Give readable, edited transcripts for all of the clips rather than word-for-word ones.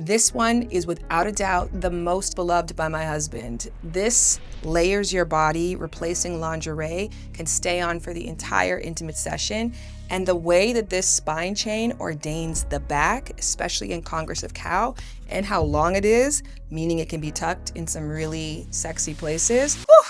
This one is without a doubt the most beloved by my husband. This layers your body, replacing lingerie, can stay on for the entire intimate session. And the way that this spine chain ordains the back, especially in Congress of Cow, and how long it is, meaning it can be tucked in some really sexy places. Whew.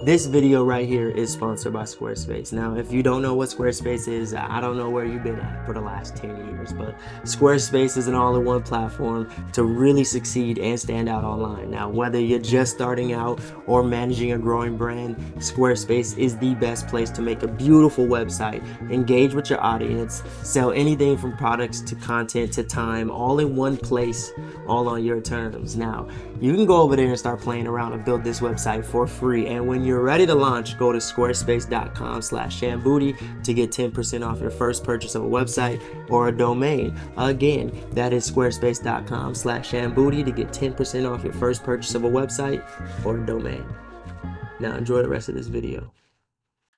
This video right here is sponsored by Squarespace. Now, if you don't know what Squarespace is, I don't know where you've been at for the last 10 years, but Squarespace is an all-in-one platform to really succeed and stand out online. Now, whether you're just starting out or managing a growing brand, Squarespace is the best place to make a beautiful website, engage with your audience, sell anything from products to content to time, all in one place, all on your terms. Now, you can go over there and start playing around and build this website for free. And when you're ready to launch, go to squarespace.com/shanbooty to get 10% off your first purchase of a website or a domain. Again, that is squarespace.com/shanbooty to get 10% off your first purchase of a website or a domain. Now enjoy the rest of this video.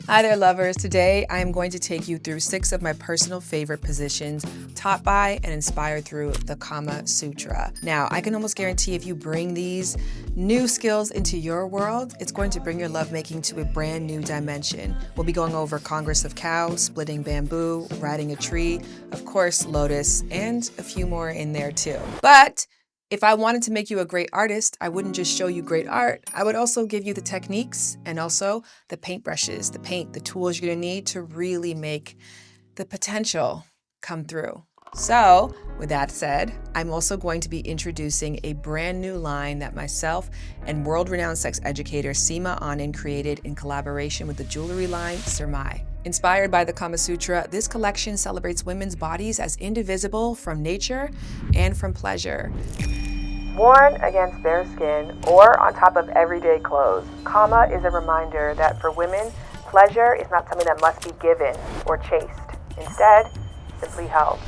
Hi there, lovers. Today, I am going to take you through 6 of my personal favorite positions taught by and inspired through the Kama Sutra. Now, I can almost guarantee if you bring these new skills into your world, it's going to bring your lovemaking to a brand new dimension. We'll be going over Congress of Cow, splitting bamboo, riding a tree, of course, Lotus, and a few more in there too. But if I wanted to make you a great artist, I wouldn't just show you great art. I would also give you the techniques and also the paintbrushes, the paint, the tools you're gonna need to really make the potential come through. So, with that said, I'm also going to be introducing a brand new line that myself and world-renowned sex educator Seema Anand created in collaboration with the jewelry line Surmeyi. Inspired by the Kama Sutra, this collection celebrates women's bodies as indivisible from nature and from pleasure. Worn against bare skin or on top of everyday clothes, Kama is a reminder that for women, pleasure is not something that must be given or chased. Instead, simply held.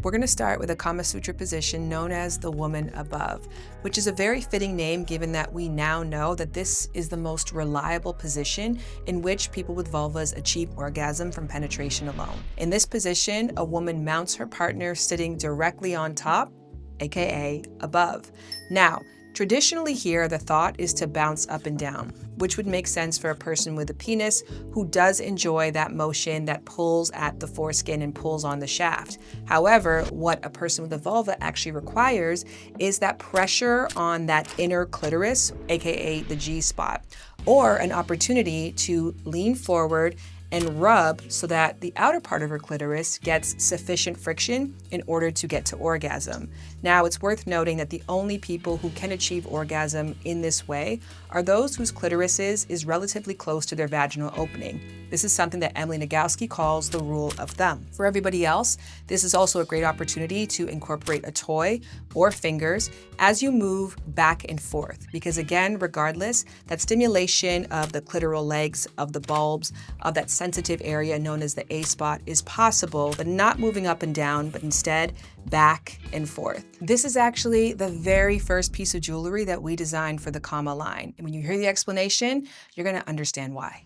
We're going to start with a Kama Sutra position known as the woman above, which is a very fitting name given that we now know that this is the most reliable position in which people with vulvas achieve orgasm from penetration alone. In this position, a woman mounts her partner sitting directly on top, aka above. Now, traditionally here, the thought is to bounce up and down, which would make sense for a person with a penis who does enjoy that motion that pulls at the foreskin and pulls on the shaft. However, what a person with a vulva actually requires is that pressure on that inner clitoris, aka the G spot, or an opportunity to lean forward and rub so that the outer part of her clitoris gets sufficient friction in order to get to orgasm. Now, it's worth noting that the only people who can achieve orgasm in this way are those whose clitorises is relatively close to their vaginal opening. This is something that Emily Nagoski calls the rule of thumb. For everybody else, this is also a great opportunity to incorporate a toy or fingers as you move back and forth. Because again, regardless, that stimulation of the clitoral legs, of the bulbs, of that sensitive area known as the A spot is possible, but not moving up and down, but instead back and forth. This is actually the very first piece of jewelry that we designed for the Kama line. And when you hear the explanation, you're gonna understand why.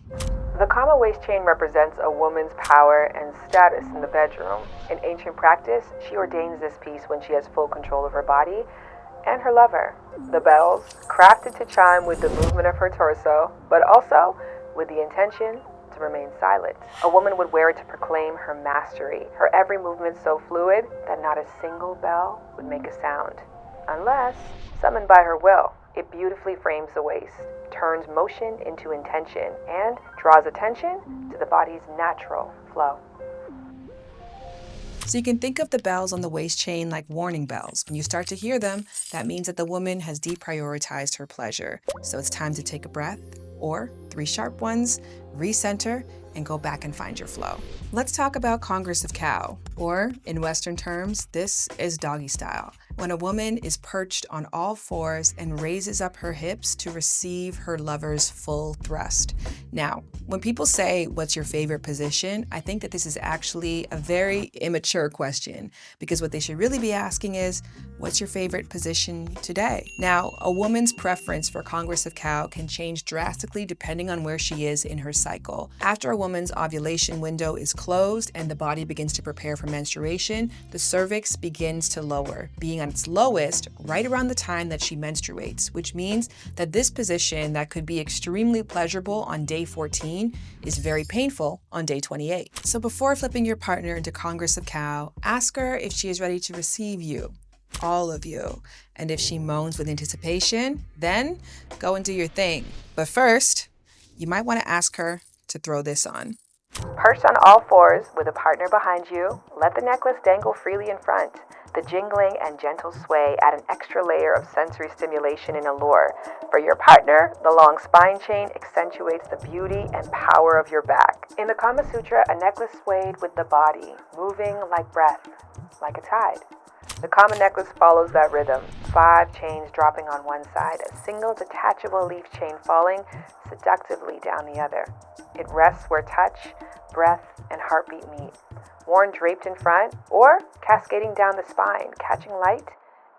The Kama waist chain represents a woman's power and status in the bedroom. In ancient practice, she ordains this piece when she has full control of her body and her lover. The bells, crafted to chime with the movement of her torso, but also with the intention to remain silent. A woman would wear it to proclaim her mastery, her every movement so fluid that not a single bell would make a sound, unless summoned by her will. It beautifully frames the waist, turns motion into intention, and draws attention to the body's natural flow. So you can think of the bells on the waist chain like warning bells. When you start to hear them, that means that the woman has deprioritized her pleasure. So it's time to take a breath, or 3 sharp ones, recenter, and go back and find your flow. Let's talk about Congress of Cow, or in Western terms, this is doggy style. When a woman is perched on all fours and raises up her hips to receive her lover's full thrust. Now, when people say, what's your favorite position? I think that this is actually a very immature question, because what they should really be asking is, What's your favorite position today? Now, a woman's preference for Congress of Cow can change drastically depending on where she is in her cycle. After a woman's ovulation window is closed and the body begins to prepare for menstruation, the cervix begins to lower, being at its lowest right around the time that she menstruates, which means that this position that could be extremely pleasurable on day 14 is very painful on day 28. So before flipping your partner into Congress of Cow, ask her if she is ready to receive you. All of you. And if she moans with anticipation, then go and do your thing. But first, you might want to ask her to throw this on. Perched on all fours with a partner behind you, let the necklace dangle freely in front. The jingling and gentle sway add an extra layer of sensory stimulation and allure. For your partner, the long spine chain accentuates the beauty and power of your back. In the Kama Sutra, a necklace swayed with the body, moving like breath, like a tide. The Kama necklace follows that rhythm, 5 chains dropping on one side, a single detachable leaf chain falling seductively down the other. It rests where touch, breath, and heartbeat meet, worn draped in front or cascading down the spine, catching light,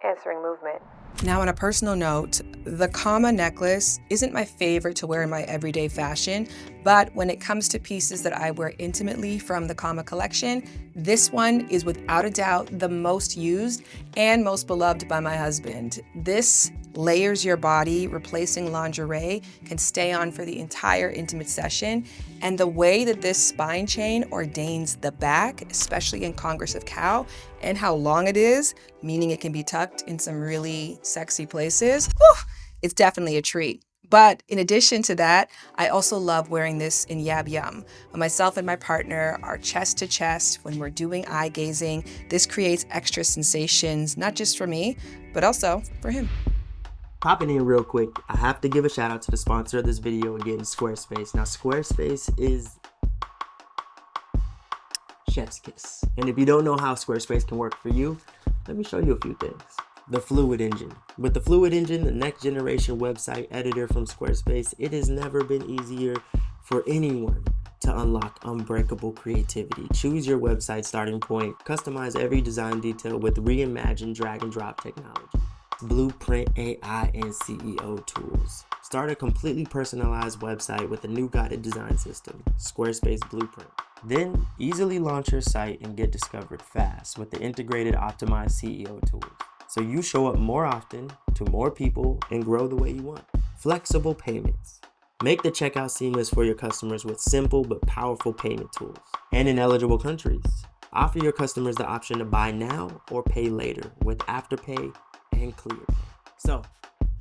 answering movement. Now, on a personal note, the Kama necklace isn't my favorite to wear in my everyday fashion, but when it comes to pieces that I wear intimately from the Kama collection, this one is without a doubt the most used and most beloved by my husband. This layers your body, replacing lingerie, can stay on for the entire intimate session. And the way that this spine chain ordains the back, especially in Congress of Cow, and how long it is, meaning it can be tucked in some really sexy places, it's definitely a treat. But in addition to that, I also love wearing this in Yab Yum. When myself and my partner are chest to chest, when we're doing eye gazing, this creates extra sensations, not just for me, but also for him. Popping in real quick, I have to give a shout out to the sponsor of this video again, Squarespace. Now, Squarespace is chef's kiss. And if you don't know how Squarespace can work for you, let me show you a few things. The Fluid Engine. With the Fluid Engine, the next generation website editor from Squarespace, it has never been easier for anyone to unlock unbreakable creativity. Choose your website starting point, customize every design detail with reimagined drag and drop technology, Blueprint AI and CEO tools. Start a completely personalized website with a new guided design system, Squarespace Blueprint. Then easily launch your site and get discovered fast with the integrated optimized CEO tools, so you show up more often to more people and grow the way you want. Flexible payments. Make the checkout seamless for your customers with simple but powerful payment tools. And in eligible countries, offer your customers the option to buy now or pay later with Afterpay and ClearPay. So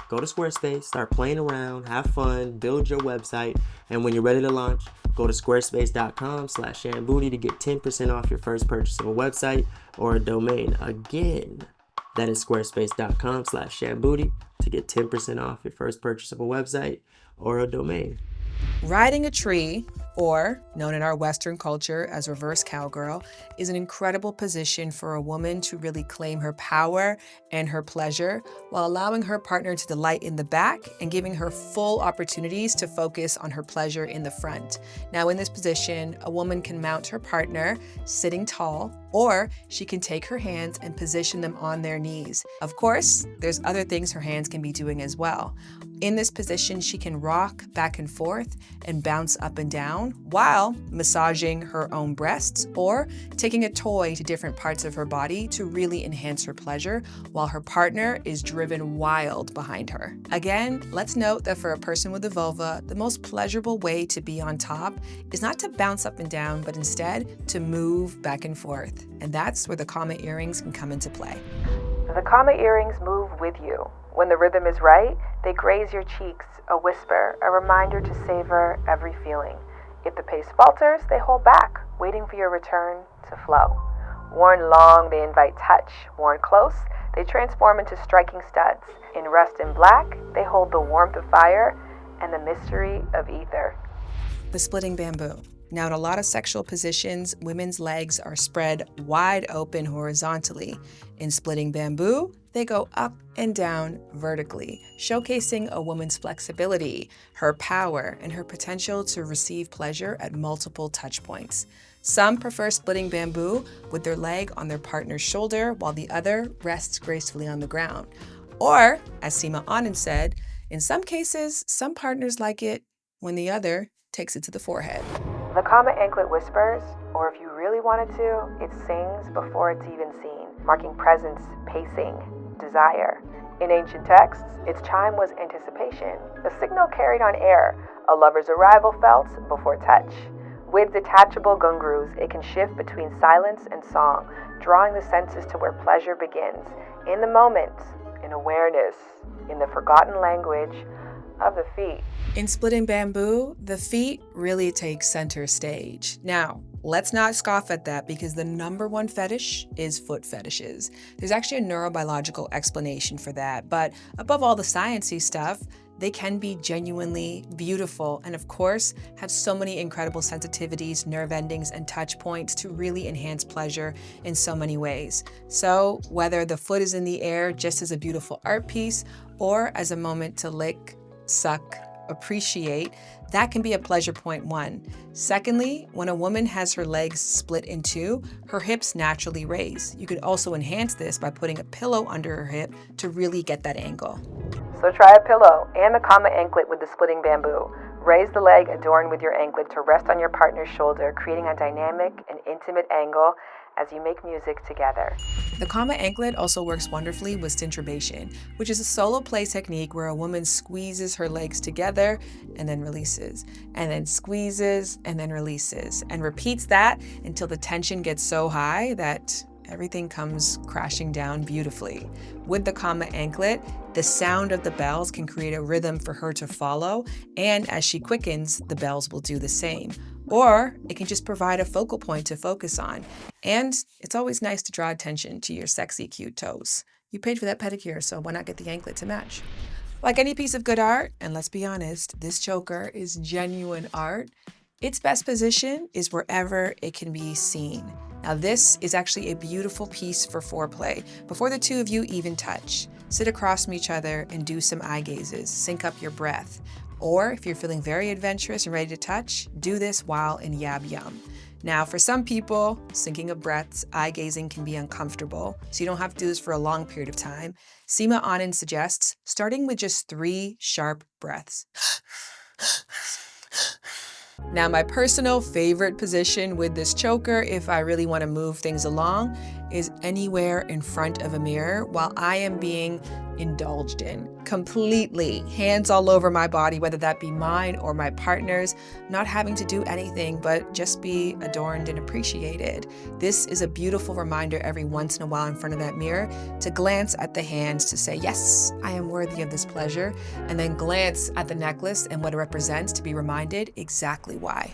go to Squarespace, start playing around, have fun, build your website, and when you're ready to launch, go to squarespace.com/shanbooty to get 10% off your first purchase of a website or a domain. Again, that is squarespace.com/shanbooty to get 10% off your first purchase of a website or a domain. Riding a tree, or known in our Western culture as reverse cowgirl, is an incredible position for a woman to really claim her power and her pleasure while allowing her partner to delight in the back and giving her full opportunities to focus on her pleasure in the front. Now, in this position, a woman can mount her partner sitting tall, or she can take her hands and position them on their knees. Of course, there's other things her hands can be doing as well. In this position, she can rock back and forth and bounce up and down while massaging her own breasts or taking a toy to different parts of her body to really enhance her pleasure while her partner is driven wild behind her. Again, let's note that for a person with a vulva, the most pleasurable way to be on top is not to bounce up and down, but instead to move back and forth. And that's where the Kama earrings can come into play. The Kama earrings move with you. When the rhythm is right, they graze your cheeks, a whisper, a reminder to savor every feeling. If the pace falters, they hold back, waiting for your return to flow. Worn long, they invite touch. Worn close, they transform into striking studs. In rust and black, they hold the warmth of fire and the mystery of ether. The splitting bamboo. Now, in a lot of sexual positions, women's legs are spread wide open horizontally. In splitting bamboo, they go up and down vertically, showcasing a woman's flexibility, her power, and her potential to receive pleasure at multiple touch points. Some prefer splitting bamboo with their leg on their partner's shoulder while the other rests gracefully on the ground. Or, as Seema Anand said, in some cases, some partners like it when the other takes it to the forehead. The Kama anklet whispers, or if you really wanted to, it sings before it's even seen, marking presence, pacing, desire. In ancient texts, its chime was anticipation, a signal carried on air, a lover's arrival felt before touch. With detachable gungrus, it can shift between silence and song, drawing the senses to where pleasure begins, in the moment, in awareness, in the forgotten language of the feet. In splitting bamboo, the feet really take center stage. Now, let's not scoff at that because the number one fetish is foot fetishes. There's actually a neurobiological explanation for that, but above all the sciencey stuff, they can be genuinely beautiful and of course have so many incredible sensitivities, nerve endings, and touch points to really enhance pleasure in so many ways. So whether the foot is in the air just as a beautiful art piece or as a moment to lick, suck, appreciate, that can be a pleasure point one. Secondly, when a woman has her legs split in two, her hips naturally raise. You could also enhance this by putting a pillow under her hip to really get that angle. So try a pillow and the Kama anklet with the splitting bamboo. Raise the leg adorned with your anklet to rest on your partner's shoulder, creating a dynamic and intimate angle as you make music together. The Kama anklet also works wonderfully with centribation, which is a solo play technique where a woman squeezes her legs together and then releases, and then squeezes and then releases, and repeats that until the tension gets so high that everything comes crashing down beautifully. With the Kama anklet, the sound of the bells can create a rhythm for her to follow, and as she quickens, the bells will do the same. Or it can just provide a focal point to focus on. And it's always nice to draw attention to your sexy, cute toes. You paid for that pedicure, so why not get the anklet to match? Like any piece of good art, and let's be honest, this choker is genuine art, its best position is wherever it can be seen. Now this is actually a beautiful piece for foreplay, before the two of you even touch. Sit across from each other and do some eye gazes, sync up your breath. Or if you're feeling very adventurous and ready to touch, do this while in yab yum. Now for some people, syncing of breaths, eye gazing can be uncomfortable, so you don't have to do this for a long period of time. Seema Anand suggests starting with just 3 sharp breaths. Now, my personal favorite position with this choker, if I really want to move things along, is anywhere in front of a mirror while I am being indulged in completely, hands all over my body, whether that be mine or my partner's, not having to do anything but just be adorned and appreciated. This is a beautiful reminder every once in a while in front of that mirror to glance at the hands to say, yes, I am worthy of this pleasure, and then glance at the necklace and what it represents to be reminded exactly why.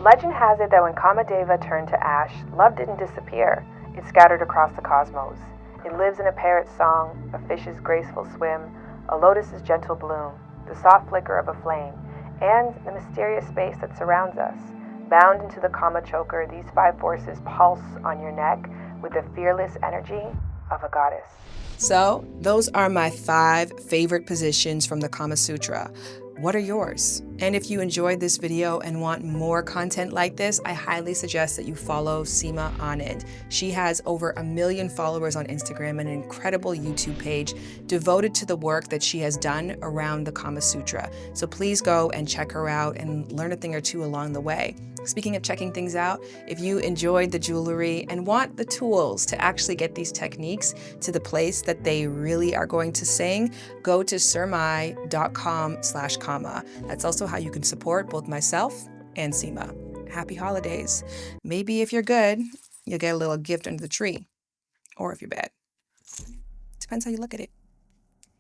Legend has it that when Kamadeva turned to ash, love didn't disappear. It scattered across the cosmos. It lives in a parrot's song, a fish's graceful swim, a lotus's gentle bloom, the soft flicker of a flame, and the mysterious space that surrounds us. Bound into the Kama choker, these 5 forces pulse on your neck with the fearless energy of a goddess. So, those are my 5 favorite positions from the Kama Sutra. What are yours? And if you enjoyed this video and want more content like this, I highly suggest that you follow Seema Anand. She has over 1 million followers on Instagram and an incredible YouTube page devoted to the work that she has done around the Kama Sutra. So please go and check her out and learn a thing or two along the way. Speaking of checking things out, if you enjoyed the jewelry and want the tools to actually get these techniques to the place that they really are going to sing, go to surmeyi.com/Kama. That's also how you can support both myself and Seema. Happy holidays. Maybe if you're good, you'll get a little gift under the tree. Or if you're bad. Depends how you look at it.